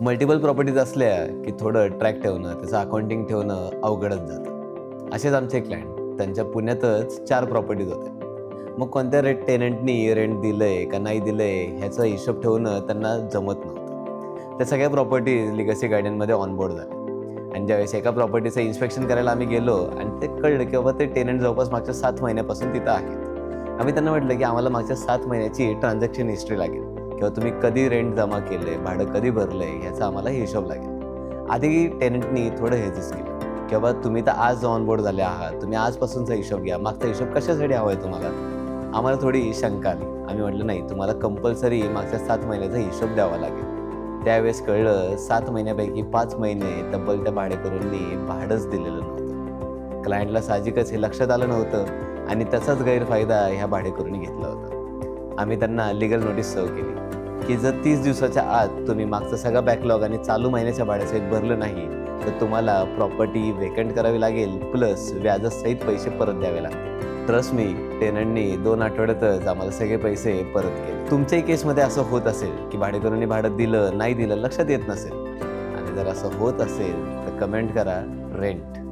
Multiple properties असल्या की थोडं ट्रॅक ठेवणं, त्याचं अकाउंटिंग ठेवणं अवघडच जातं. असेच आमचे क्लायंट, त्यांच्या पुण्यातच 4 प्रॉपर्टीज होत्या. मग कोणत्या टेनंटनी रेंट दिलंय का नाही दिलंय ह्याचा हिशोब ठेवणं त्यांना जमत नव्हतं. त्या सगळ्या प्रॉपर्टीज लिगसी गार्डनमध्ये ऑनबोर्ड झाल्या आणि ज्यावेळेस एका प्रॉपर्टीचं इन्स्पेक्शन करायला आम्ही गेलो आणि ते कळलं की बाबा ते टेनंट जवळपास मागच्या 7 महिन्यापासून तिथं आहेत. आम्ही त्यांना म्हटलं की आम्हाला मागच्या 7 महिन्याची ट्रान्झॅक्शन हिस्ट्री लागेल किंवा तुम्ही कधी रेंट जमा केलंय, भाडं कधी भरलंय ह्याचा आम्हाला हिशोब लागेल. आधी टेनंटनी थोडं हेजिस केलं की बाबा तुम्ही तर आज ऑनबोर्ड झाले आहात, तुम्ही आजपासूनचा हिशोब घ्या, मागचा हिशोब कशासाठी हवा आहे तुम्हाला. आम्हाला थोडी शंका आली. आम्ही म्हटलं नाही, तुम्हाला कंपल्सरी मागच्या 7 महिन्याचा हिशोब द्यावा लागेल. त्यावेळेस कळलं 7 महिन्यापैकी 5 महिने तब्बल त्या भाडेकरूंनी भाडंच दिलेलं नव्हतं. क्लायंटला साहजिकच हे लक्षात आलं नव्हतं आणि त्याचाच गैरफायदा ह्या भाडेकरूंनी घेतला होता. आम्ही त्यांना लीगल नोटीस सर्व्ह केली की जर 30 दिवसाच्या आत तुम्ही मागचा सगळा बॅकलॉग आणि चालू महिन्याच्या भाड्यासहित भरलं नाही तर तुम्हाला प्रॉपर्टी वेकंट करावी लागेल, प्लस व्याजासहित पैसे परत द्यावे लागतील. ट्रस्ट मी, टेनंटनी 2 आठवड्यातच आम्हाला सगळे पैसे परत केले. तुमच्याही केसमध्ये असं होत असेल की भाडेकरूंनी भाडं दिलं नाही दिलं लक्षात येत नसेल आणि जर असं होत असेल तर कमेंट करा रेंट.